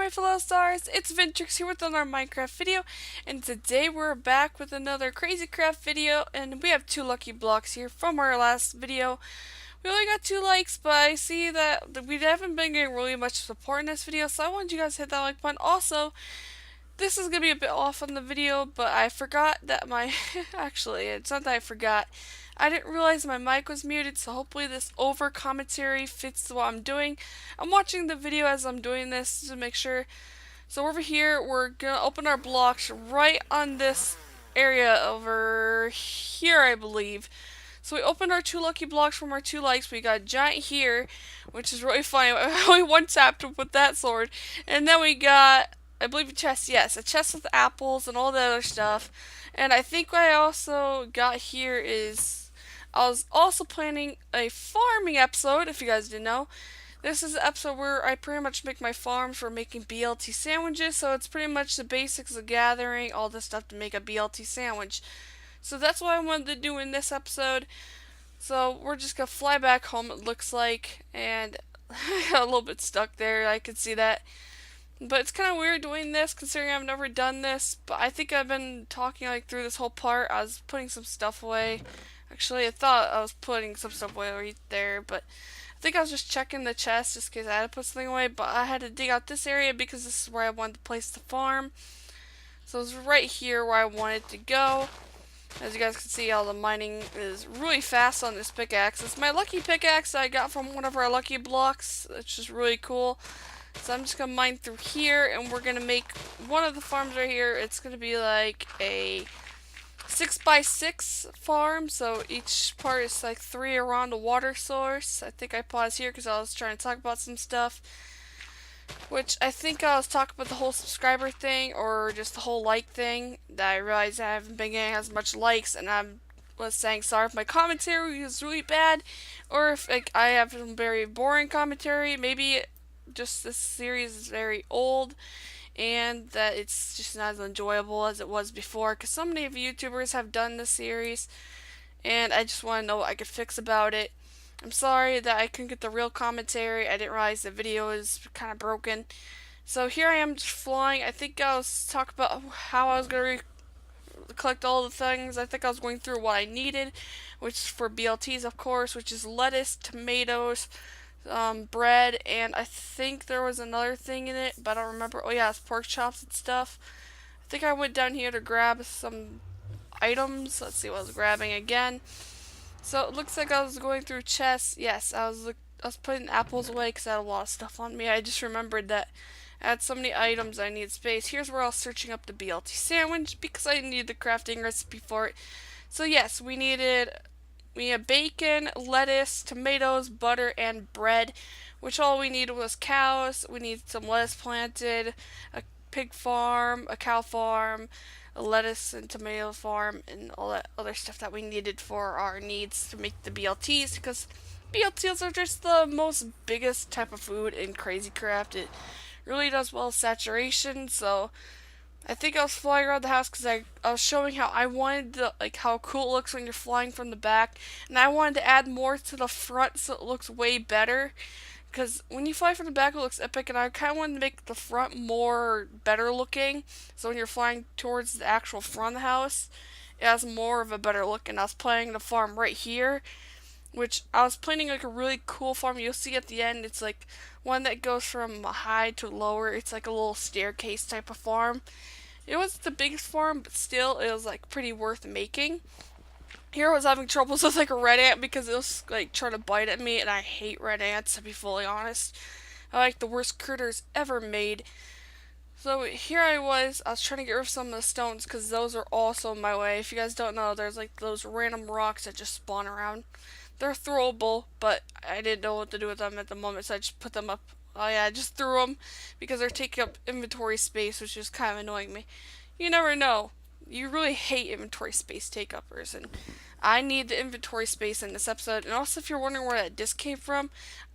my fellow stars, it's Vintrix here with another Minecraft video, and today we're back with another CrazyCraft video, and we have 2 lucky blocks here from our last video. We only got 2 likes, but I see that we haven't been getting really much support in this video, so I wanted you guys to hit that like button. Also, this is going to be a bit off on the video, but I forgot that my, actually, it's not that I forgot. I didn't realize my mic was muted, so hopefully this over commentary fits what I'm doing. I'm watching the video as I'm doing this to make sure. So over here, we're going to open our blocks right on this area over here, I believe. So we opened our 2 lucky blocks from our 2 likes. We got a giant here, which is really funny. I only one-tapped with that sword. And then we got, I believe, a chest. Yes, a chest with apples and all the other stuff. And I think what I also got here is, I was also planning a farming episode, if you guys didn't know. This is the episode where I pretty much make my farms for making BLT sandwiches, so it's pretty much the basics of gathering all the stuff to make a BLT sandwich. So that's what I wanted to do in this episode. So we're just gonna fly back home, it looks like, and I got a little bit stuck there, I could see that. But it's kind of weird doing this, considering I've never done this, but I think I've been talking like through this whole part. I was putting some stuff away. Actually, I thought I was putting some stuff away right there, but I think I was just checking the chest just in case I had to put something away, but I had to dig out this area because this is where I wanted to place the farm. So it was right here where I wanted to go. As you guys can see, all the mining is really fast on this pickaxe. It's my lucky pickaxe that I got from one of our lucky blocks. It's just really cool. So I'm just going to mine through here, and we're going to make one of the farms right here. It's going to be like a 6x6 farm, so each part is like 3 around a water source. I think I paused here because I was trying to talk about some stuff, which I think I was talking about the whole subscriber thing, or just the whole like thing, that I realized I haven't been getting as much likes, and I was saying sorry if my commentary is really bad, or if like I have some very boring commentary. Maybe just this series is very old, and that it's just not as enjoyable as it was before, because so many of YouTubers have done this series, and I just want to know what I could fix about it. I'm sorry that I couldn't get the real commentary. I didn't realize the video is kind of broken. So here I am just flying. I think I was talking about how I was going to collect all the things. I think I was going through what I needed, which is for BLTs, of course, which is lettuce, tomatoes, bread, and I think there was another thing in it, but I don't remember. Oh yeah, it's pork chops and stuff. I think I went down here to grab some items. Let's see what I was grabbing again. So it looks like I was going through chests. Yes, I was putting apples away because I had a lot of stuff on me. I just remembered that I had so many items I needed space. Here's where I was searching up the BLT sandwich because I needed the crafting recipe for it. So yes, we had bacon, lettuce, tomatoes, butter, and bread, which all we needed was cows. We needed some lettuce planted, a pig farm, a cow farm, a lettuce and tomato farm, and all that other stuff that we needed for our needs to make the BLTs, because BLTs are just the most biggest type of food in CrazyCraft. It really does well with saturation, so I think I was flying around the house because I was showing how I wanted to, like, how cool it looks when you're flying from the back, and I wanted to add more to the front so it looks way better, because when you fly from the back it looks epic, and I kind of wanted to make the front more better looking, so when you're flying towards the actual front of the house it has more of a better look. And I was planning the farm right here, which I was planning like a really cool farm. You'll see at the end, it's like one that goes from high to lower. It's like a little staircase type of farm. It wasn't the biggest farm, but still, it was like pretty worth making. Here I was having troubles with like a red ant because it was like trying to bite at me, and I hate red ants, to be fully honest. I like the worst critters ever made. So here I was trying to get rid of some of the stones because those are also in my way. If you guys don't know, there's like those random rocks that just spawn around. They're throwable, but I didn't know what to do with them at the moment, so I just put them up. Oh yeah, I just threw them because they're taking up inventory space, which is kind of annoying me. You never know. You really hate inventory space take-uppers, and I need the inventory space in this episode. And also, if you're wondering where that disc came from,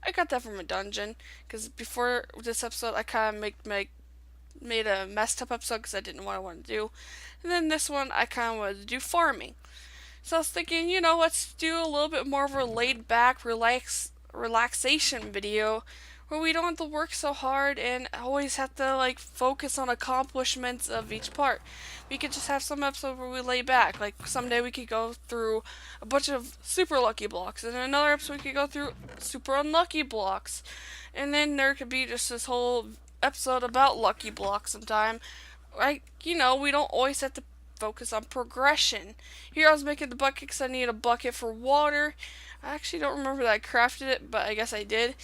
I got that from a dungeon, because before this episode, I kind of made a messed up episode because I didn't know what I wanted to do. And then this one, I kind of wanted to do farming. So I was thinking, let's do a little bit more of a laid-back, relaxation video where we don't have to work so hard and always have to like focus on accomplishments of each part. We could just have some episode where we lay back. Like someday we could go through a bunch of super lucky blocks, and another episode we could go through super unlucky blocks, and then there could be just this whole episode about lucky blocks sometime. Like, we don't always have to focus on progression. Here I was making the bucket because I need a bucket for water. I actually don't remember that I crafted it, but I guess I did.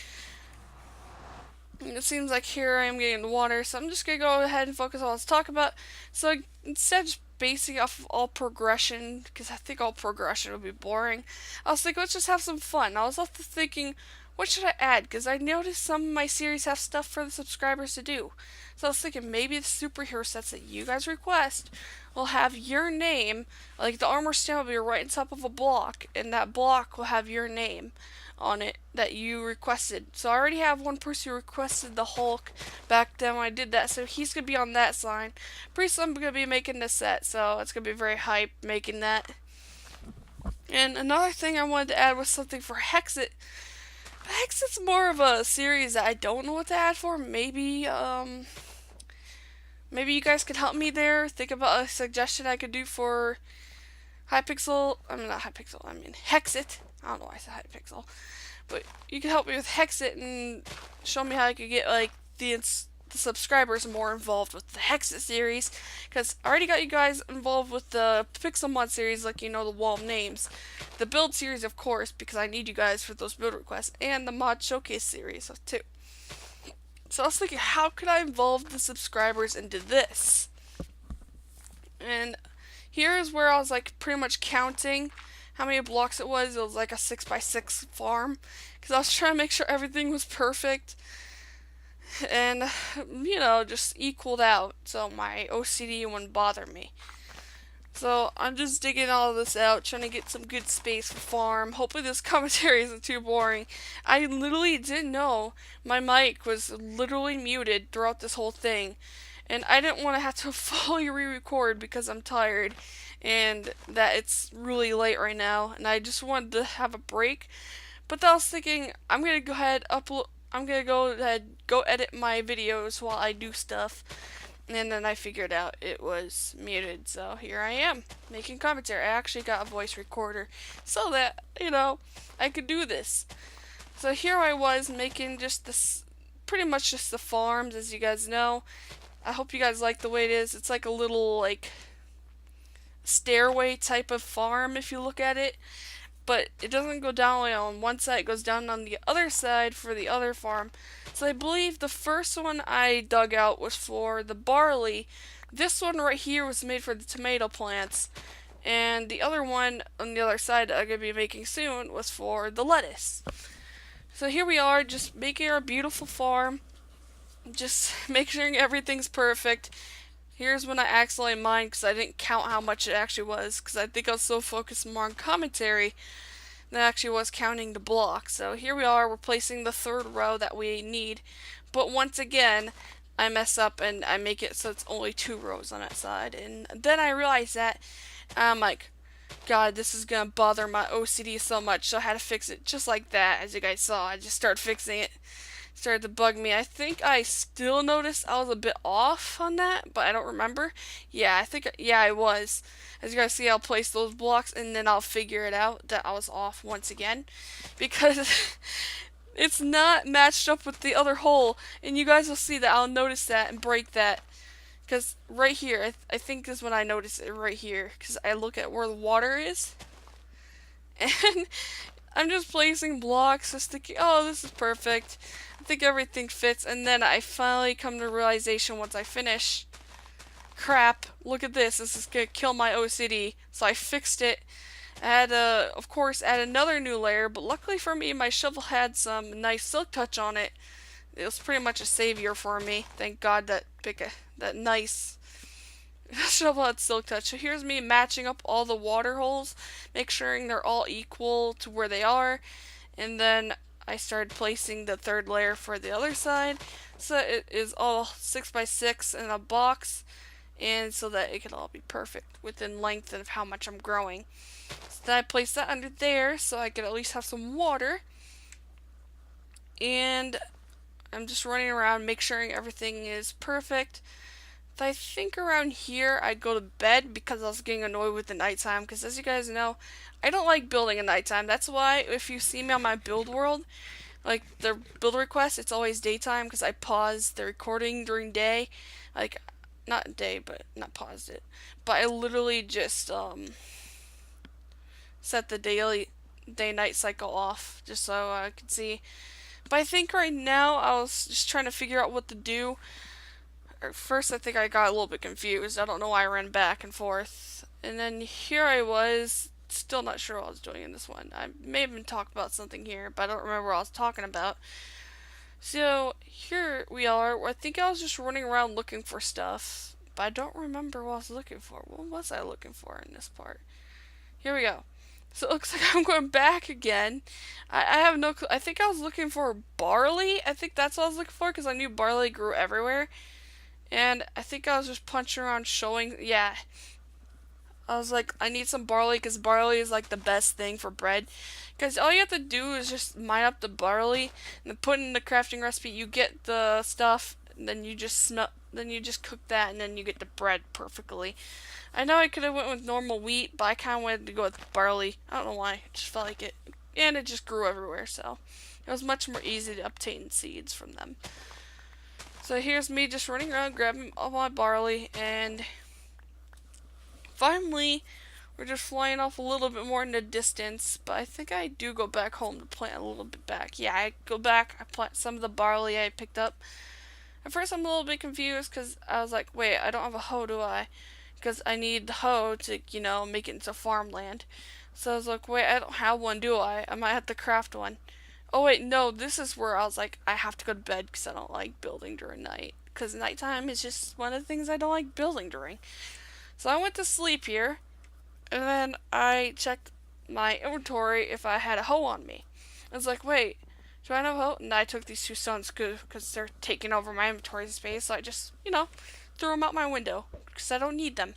It seems like here I am getting the water, so I'm just going to go ahead and focus on what let's talk about. So instead of just basing off of all progression, because I think all progression would be boring, I was thinking, let's just have some fun. I was also thinking, what should I add? Because I noticed some of my series have stuff for the subscribers to do. So I was thinking maybe the superhero sets that you guys request will have your name, like the armor stand will be right on top of a block, and that block will have your name on it that you requested. So I already have one person who requested the Hulk back then when I did that, so he's gonna be on that sign. Pretty soon I'm gonna be making this set, so it's gonna be very hype making that. And another thing I wanted to add was something for Hexit. Hexit's more of a series that I don't know what to add for. Maybe you guys could help me there. Think about a suggestion I could do for Hypixel. I mean, not Hypixel. I mean Hexit. I don't know why I said Hypixel. But you can help me with Hexit and show me how I could get like the subscribers more involved with the Hexit series. Because I already got you guys involved with the Pixel Mod series, like the Wall of Names. The build series, of course, because I need you guys for those build requests. And the Mod Showcase series, too. So I was thinking, how could I involve the subscribers into this? And here is where I was like pretty much counting how many blocks it was. It was like a 6x6 farm because I was trying to make sure everything was perfect and just equaled out so my OCD wouldn't bother me. So I'm just digging all of this out, trying to get some good space for farm. Hopefully this commentary isn't too boring. I literally didn't know my mic was literally muted throughout this whole thing. And I didn't want to have to fully re-record because I'm tired and that it's really late right now. And I just wanted to have a break. But then I was thinking, I'm going to go ahead, go edit my videos while I do stuff. And then I figured out it was muted, so here I am, making commentary. I actually got a voice recorder so that, I could do this. So here I was making just this, pretty much just the farms, as you guys know. I hope you guys like the way it is. It's like a little, stairway type of farm if you look at it. But it doesn't go down only on one side, it goes down on the other side for the other farm. So I believe the first one I dug out was for the barley. This one right here was made for the tomato plants. And the other one on the other side that I'm going to be making soon was for the lettuce. So here we are, just making our beautiful farm. Just making sure everything's perfect. Here's when I accidentally mined because I didn't count how much it actually was because I think I was so focused more on commentary than I actually was counting the blocks. So here we are, we're placing the third row that we need. But once again, I mess up and I make it so it's only 2 rows on that side. And then I realized that, I'm like, God, this is going to bother my OCD so much. So I had to fix it just like that. As you guys saw, I just started fixing it. Started to bug me. I think I still noticed I was a bit off on that, but I don't remember. Yeah, I was. As you guys see, I'll place those blocks and then I'll figure it out that I was off once again because it's not matched up with the other hole, and you guys will see that I'll notice that and break that. Because right here, I think is when I notice it right here, because I look at where the water is, and I'm just placing blocks, just thinking, oh, this is perfect. I think everything fits, and then I finally come to realization once I finish, crap, look at this is gonna kill my OCD. So I fixed it. I had to, of course, add another new layer, but luckily for me, my shovel had some nice silk touch on it. It was pretty much a savior for me. Thank God that nice shovel had silk touch. So here's me matching up all the water holes, make sure they're all equal to where they are, and then I started placing the third layer for the other side, so it is all 6x6 in a box, and so that it can all be perfect within length of how much I'm growing. So then I placed that under there, so I could at least have some water, and I'm just running around, make sure everything is perfect. I think around here I'd go to bed because I was getting annoyed with the nighttime. Because as you guys know, I don't like building at nighttime. That's why if you see me on my build world, like the build request, it's always daytime because I pause the recording during day. Like, not day, but not paused it. But I literally just set the daily day-night cycle off just so I could see. But I think right now I was just trying to figure out what to do. At first, I think I got a little bit confused. I don't know why I ran back and forth. And then here I was, still not sure what I was doing in this one. I may have been talking about something here, but I don't remember what I was talking about. So here we are. I think I was just running around looking for stuff, but I don't remember what I was looking for. What was I looking for in this part? Here we go. So it looks like I'm going back again. I have no clue. I think I was looking for barley. I think that's what I was looking for because I knew barley grew everywhere. And I think I was just punching around showing, yeah. I was like, I need some barley because barley is like the best thing for bread. Because all you have to do is just mine up the barley and then put in the crafting recipe. You get the stuff, and then you just cook that, and then you get the bread perfectly. I know I could have went with normal wheat, but I kind of wanted to go with barley. I don't know why. I just felt like it, and it just grew everywhere. So it was much more easy to obtain seeds from them. So here's me just running around grabbing all my barley, and finally we're just flying off a little bit more in the distance, but I think I do go back home to plant a little bit back. Yeah, I go back, I plant some of the barley I picked up. At first I'm a little bit confused because I was like, wait, I don't have a hoe, do I? Because I need the hoe to, make it into farmland. So I was like, wait, I don't have one, do I? I might have to craft one. Oh wait, no, this is where I was like, I have to go to bed because I don't like building during night. Because nighttime is just one of the things I don't like building during. So I went to sleep here, and then I checked my inventory if I had a hoe on me. I was like, wait, do I have a hoe? And I took these two stones because they're taking over my inventory space, so I just, threw them out my window because I don't need them.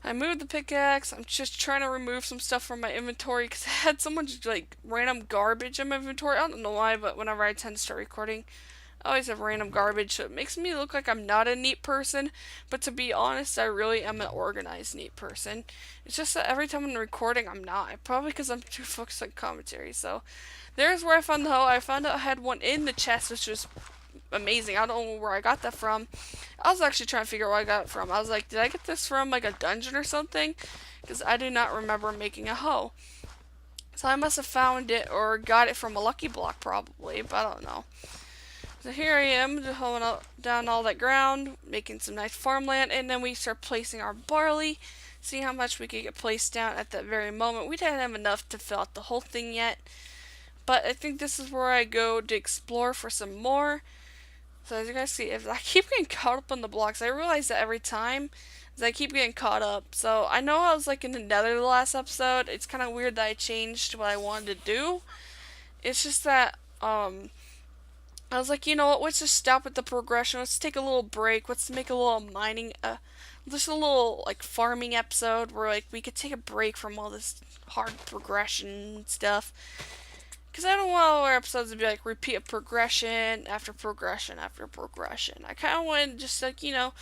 I moved the pickaxe. I'm just trying to remove some stuff from my inventory because I had so much like random garbage in my inventory. I don't know why, but whenever I tend to start recording, I always have random garbage, so it makes me look like I'm not a neat person. But to be honest, I really am an organized, neat person. It's just that every time I'm recording, I'm not. Probably because I'm too focused on commentary. So there's where I found the hoe. I found out I had one in the chest, which was amazing. I don't know where I got that from. I was actually trying to figure out where I got it from. I was like, did I get this from like a dungeon or something? Because I do not remember making a hoe. So I must have found it or got it from a lucky block probably, but I don't know. So here I am, just holding down all that ground, making some nice farmland, and then we start placing our barley, see how much we could get placed down at that very moment. We didn't have enough to fill out the whole thing yet, but I think this is where I go to explore for some more. So as you guys see, if I keep getting caught up on the blocks, I realize that every time, as I keep getting caught up. So I know I was like in the nether the last episode. It's kind of weird that I changed what I wanted to do. It's just that, I was like, you know what, let's just stop with the progression. Let's take a little break. Let's make a little mining, just a little, like, farming episode where, like, we could take a break from all this hard progression stuff. Because I don't want all our episodes to be, like, repeat of progression after progression after progression. I kind of want just, like, a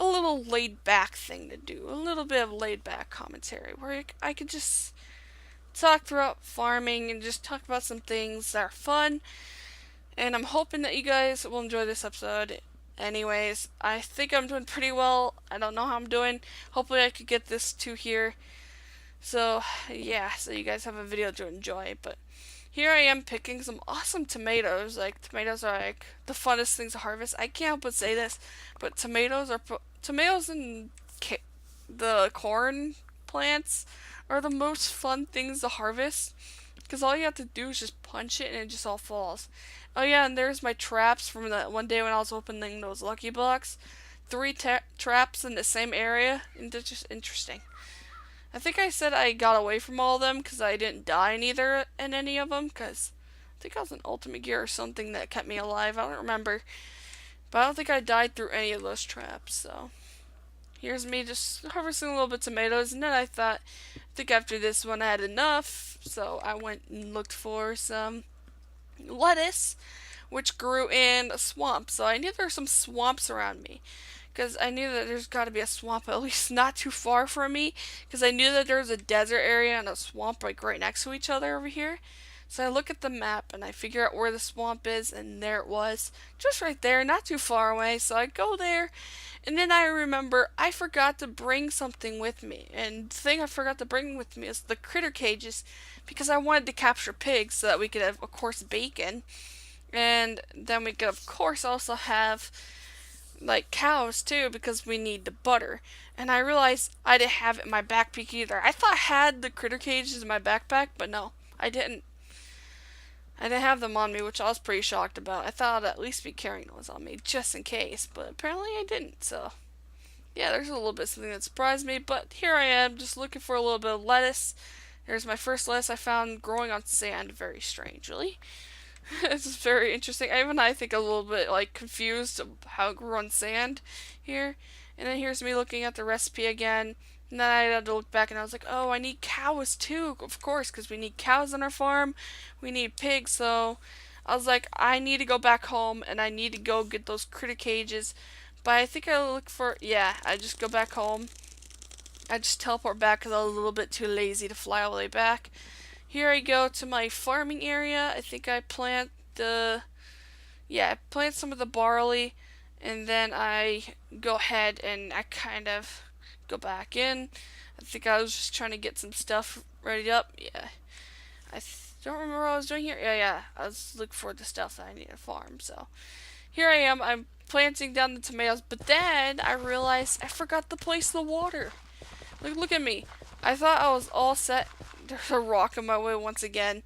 little laid-back thing to do. A little bit of laid-back commentary where I could just talk throughout farming and just talk about some things that are fun. And I'm hoping that you guys will enjoy this episode. Anyways, I think I'm doing pretty well. I don't know how I'm doing. Hopefully I could get this to here. So, yeah, so you guys have a video to enjoy. But here I am picking some awesome tomatoes. Like, tomatoes are like the funnest things to harvest. I can't help but say this, but tomatoes and the corn plants are the most fun things to harvest. Because all you have to do is just punch it and it just all falls. Oh yeah, and there's my traps from that one day when I was opening those lucky blocks. 3 traps in the same area, and it's just interesting. I think I said I got away from all of them because I didn't die in any of them, because I think I was in ultimate gear or something that kept me alive. I don't remember. But I don't think I died through any of those traps, so. Here's me just harvesting a little bit of tomatoes, and then I think after this one I had enough, so I went and looked for some lettuce, which grew in a swamp. So I knew there were some swamps around me. Because I knew that there's got to be a swamp at least not too far from me. Because I knew that there was a desert area and a swamp like right next to each other over here. So I look at the map and I figure out where the swamp is, and there it was. Just right there, not too far away. So I go there, and then I remember I forgot to bring something with me. And the thing I forgot to bring with me is the critter cages, because I wanted to capture pigs so that we could have, of course, bacon. And then we could, of course, also have like cows too, because we need the butter. And I realized I didn't have it in my backpack either. I thought I had the critter cages in my backpack, but no, I didn't. I didn't have them on me, which I was pretty shocked about. I thought I'd at least be carrying those on me just in case, but apparently I didn't. So yeah, there's a little bit of something that surprised me, but here I am just looking for a little bit of lettuce. There's my first lettuce I found growing on sand, very strangely. It's very interesting. Even I think a little bit like confused of how it grew on sand here. And then here's me looking at the recipe again. And then I had to look back and I was like, oh, I need cows too, of course, because we need cows on our farm. We need pigs. So I was like, I need to go back home and I need to go get those critter cages. But I think I look for, yeah, I just go back home. I just teleport back because I was a little bit too lazy to fly all the way back. Here I go to my farming area. I think I plant I plant some of the barley, and then I go ahead and I kind of go back in. I think I was just trying to get some stuff ready up. Yeah, don't remember what I was doing here. Yeah, I was looking for the stuff that I need to farm. So here I am. I'm planting down the tomatoes, but then I realized I forgot to place the water. Look at me. I thought I was all set. There's a rock in my way once again.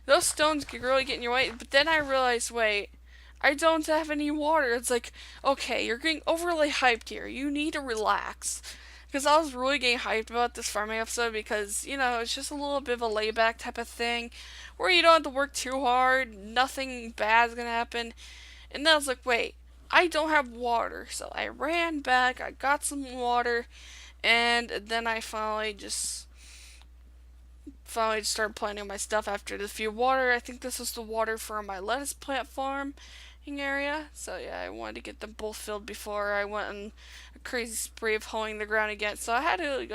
Those stones could really get in your way, but then I realized, wait, I don't have any water. It's like, okay, you're getting overly hyped here. You need to relax. Because I was really getting hyped about this farming episode because, it's just a little bit of a layback type of thing where you don't have to work too hard, nothing bad's gonna happen. And then I was like, wait, I don't have water. So I ran back, I got some water, and then I finally started planting my stuff after the few water. I think this was the water for my lettuce plant farming area. So yeah, I wanted to get them both filled before I went on a crazy spree of hoeing the ground again. So I had to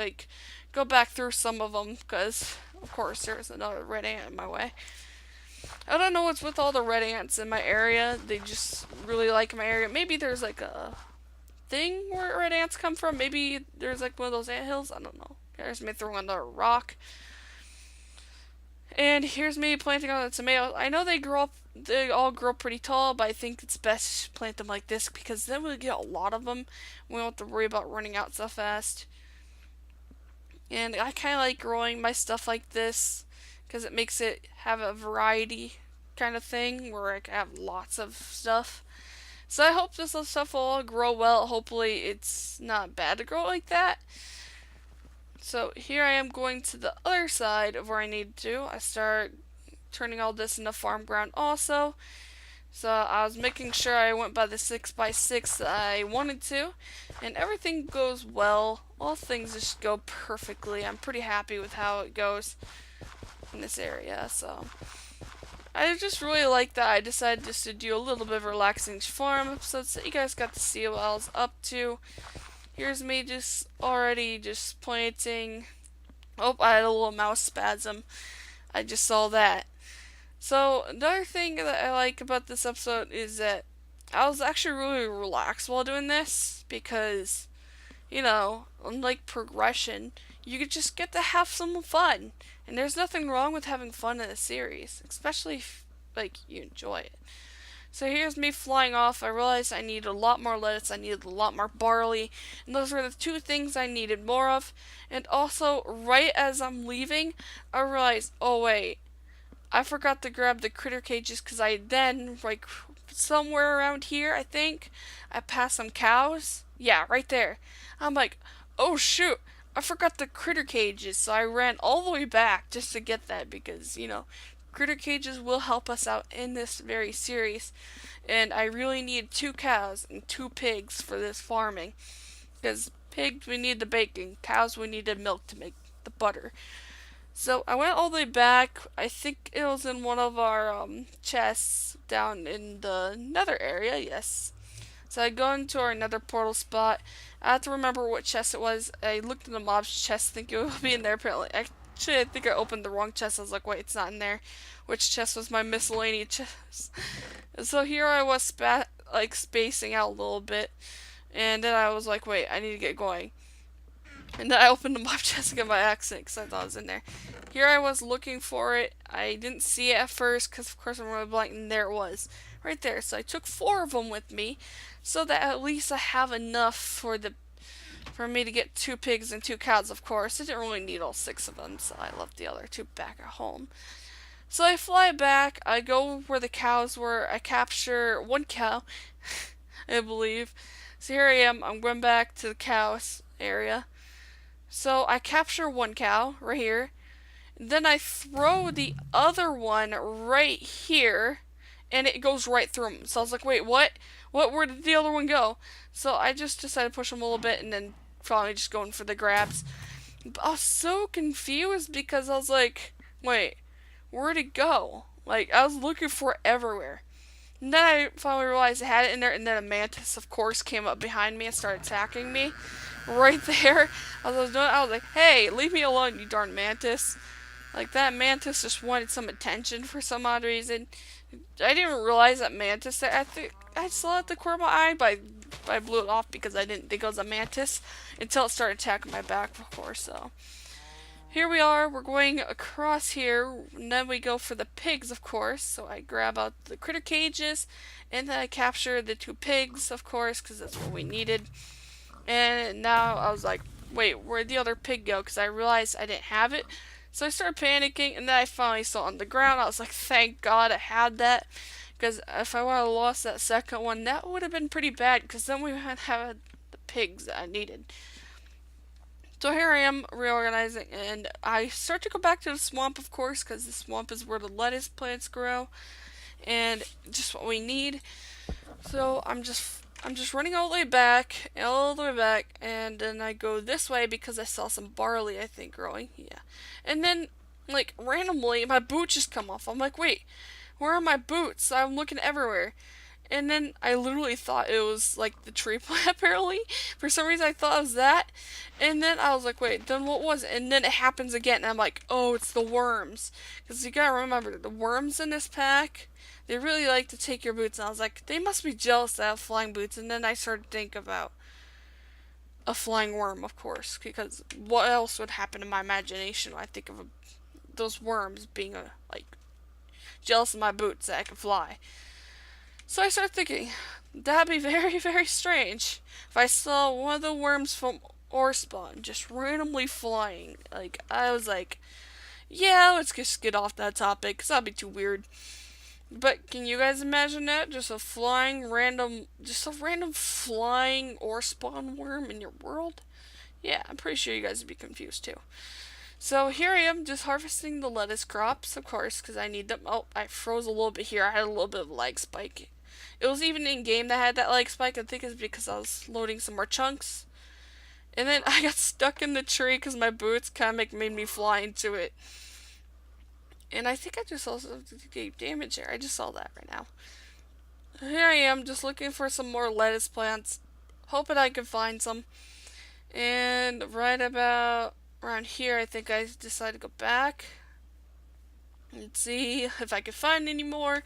go back through some of them because of course there was another red ant in my way. I don't know what's with all the red ants in my area. They just really like my area. Maybe there's like a thing where red ants come from. Maybe there's like one of those ant hills. I don't know. There's me throwing another rock. And here's me planting on the tomatoes. I know they all grow pretty tall, but I think it's best to plant them like this because then we'll get a lot of them. We don't have to worry about running out so fast. And I kind of like growing my stuff like this because it makes it have a variety kind of thing where I can have lots of stuff. So I hope this stuff will all grow well. Hopefully it's not bad to grow like that. So here I am going to the other side of where I need to. I start turning all this into farm ground also. So I was making sure I went by the 6x6 that I wanted to. And everything goes well. All things just go perfectly. I'm pretty happy with how it goes in this area. So I just really like that I decided just to do a little bit of relaxing farm episodes so you guys got to see what I was up to. Here's me just planting. Oh, I had a little mouse spasm. I just saw that. So, another thing that I like about this episode is that I was actually really relaxed while doing this because, unlike progression, you could just get to have some fun. And there's nothing wrong with having fun in a series, especially if, you enjoy it. So here's me flying off. I realized I needed a lot more lettuce, I needed a lot more barley, and those were the two things I needed more of. And also, right as I'm leaving, I realized, oh wait, I forgot to grab the critter cages because I then, somewhere around here, I think, I passed some cows. Yeah, right there. I'm like, oh shoot, I forgot the critter cages, so I ran all the way back just to get that because, critter cages will help us out in this very series. And I really need 2 cows and 2 pigs for this farming. Because pigs, we need the bacon. Cows, we need the milk to make the butter. So I went all the way back. I think it was in one of our chests down in the nether area, yes. So I go into our nether portal spot. I have to remember what chest it was. I looked in the mob's chest, think it would be in there. Apparently, actually, I think I opened the wrong chest. I was like, wait, it's not in there. Which chest was my miscellaneous chest? So here I was, like spacing out a little bit, and then I was like, wait, I need to get going. And then I opened the mob chest again by accident because I thought it was in there. Here I was looking for it. I didn't see it at first because, of course, I'm really blind, and there it was. Right there. So I took 4 of them with me so that at least I have enough for me to get 2 pigs and 2 cows, of course. I didn't really need all 6 of them, so I left the other 2 back at home. So I fly back. I go where the cows were. I capture 1 cow, I believe. So here I am. I'm going back to the cows area. So I capture 1 cow right here. Then I throw the other one right here, and it goes right through him. So I was like, wait, what? Where did the other one go? So I just decided to push him a little bit, and then probably just going for the grabs. But I was so confused because I was like, wait, where'd it go? Like, I was looking for it everywhere. And then I finally realized I had it in there, and then a mantis, of course, came up behind me and started attacking me. Right there, as I was doing it, I was like, hey, leave me alone, you darn mantis. Like, that mantis just wanted some attention for some odd reason. I didn't realize that mantis, I think I saw it at the corner of my eye, but I blew it off because I didn't think it was a mantis until it started attacking my back, of course, so. Here we are, we're going across here, and then we go for the pigs, of course. So I grab out the critter cages, and then I capture the 2 pigs, of course, because that's what we needed. And now I was like, wait, where'd the other pig go? Because I realized I didn't have it. So I started panicking, and then I finally saw it on the ground. I was like, thank God I had that. Because if I would have lost that second one, that would have been pretty bad, because then we would have had the pigs that I needed. So here I am reorganizing, and I start to go back to the swamp, of course, because the swamp is where the lettuce plants grow, and just what we need. So I'm just running all the way back, and then I go this way because I saw some barley, I think, growing. Yeah, and then like randomly my boots just come off. I'm like, wait, where are my boots? I'm looking everywhere. And then I literally thought it was like the tree plant, apparently. For some reason, I thought it was that. And then I was like, wait, then what was it? And then it happens again. And I'm like, oh, it's the worms. Because you gotta remember, the worms in this pack, they really like to take your boots. And I was like, they must be jealous that I have flying boots. And then I started to think about a flying worm, of course. Because what else would happen in my imagination when I think of those worms being like jealous of my boots that I can fly? So I started thinking, that'd be very, very strange if I saw one of the worms from ore spawn just randomly flying. Like, I was like, yeah, let's just get off that topic, because that'd be too weird. But can you guys imagine that? Just a random flying ore spawn worm in your world? Yeah, I'm pretty sure you guys would be confused too. So here I am just harvesting the lettuce crops, of course, because I need them. Oh, I froze a little bit here. I had a little bit of lag spike. It was even in game that had that lag spike. I think it's because I was loading some more chunks. And then I got stuck in the tree because my boots kind of made me fly into it. And I think I just also gave damage there. I just saw that right now. Here I am just looking for some more lettuce plants. Hoping I can find some. And right about around here, I think I decided to go back and see if I could find any more.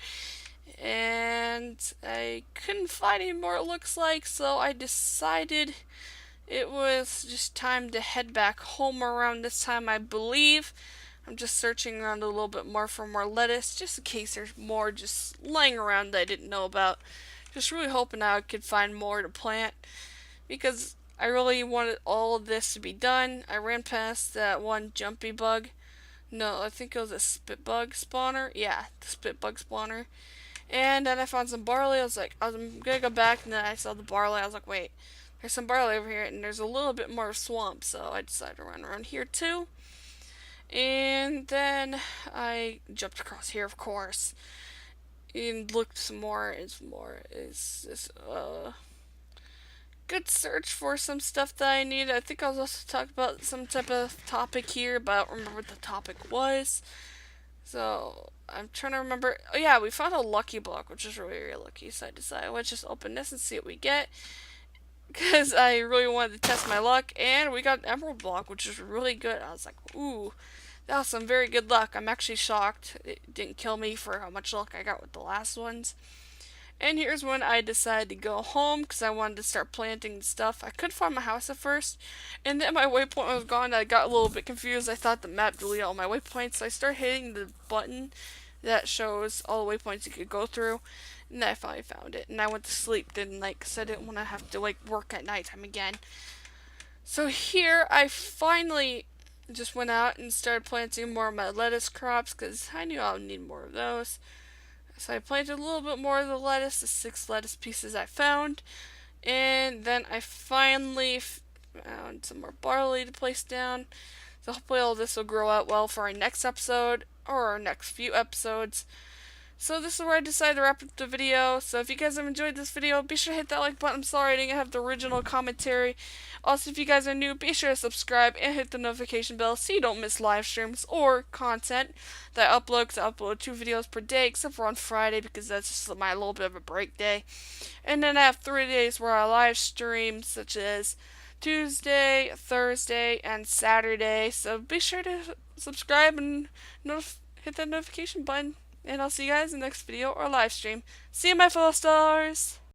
And I couldn't find any more, it looks like, so I decided it was just time to head back home around this time, I believe. I'm just searching around a little bit more for more lettuce, just in case there's more just laying around that I didn't know about. Just really hoping I could find more to plant, because I really wanted all of this to be done. I ran past that one jumpy bug. No, I think it was a spit bug spawner. Yeah, the spit bug spawner. And then I found some barley. I was like, I'm gonna go back, and then I saw the barley. I was like, wait, there's some barley over here, and there's a little bit more swamp, so I decided to run around here too. And then I jumped across here, of course, and looked some more. Is this good search for some stuff that I need. I think I was also talking about some type of topic here, but I don't remember what the topic was. So I'm trying to remember. Oh yeah, we found a lucky block, which is really, really lucky. So I decided let's just open this and see what we get, because I really wanted to test my luck. And we got an emerald block, which is really good. I was like, ooh, that was some very good luck. I'm actually shocked it didn't kill me for how much luck I got with the last ones. And here's when I decided to go home because I wanted to start planting stuff. I couldn't find my house at first, and then my waypoint was gone. I got a little bit confused. I thought the map deleted all my waypoints, so I started hitting the button that shows all the waypoints you could go through, and then I finally found it. And I went to sleep, didn't like, because I didn't want to have to like work at nighttime again. So here I finally just went out and started planting more of my lettuce crops because I knew I would need more of those. So I planted a little bit more of the lettuce, the 6 lettuce pieces I found. And then I finally found some more barley to place down. So hopefully all this will grow out well for our next episode or our next few episodes. So this is where I decided to wrap up the video. So if you guys have enjoyed this video, be sure to hit that like button. I'm sorry I didn't have the original commentary. Also, if you guys are new, be sure to subscribe and hit the notification bell so you don't miss live streams or content that I upload, because I upload 2 videos per day, except for on Friday because that's just my little bit of a break day. And then I have 3 days where I live stream, such as Tuesday, Thursday, and Saturday. So be sure to subscribe and hit that notification button. And I'll see you guys in the next video or live stream. See you, my fellow stars!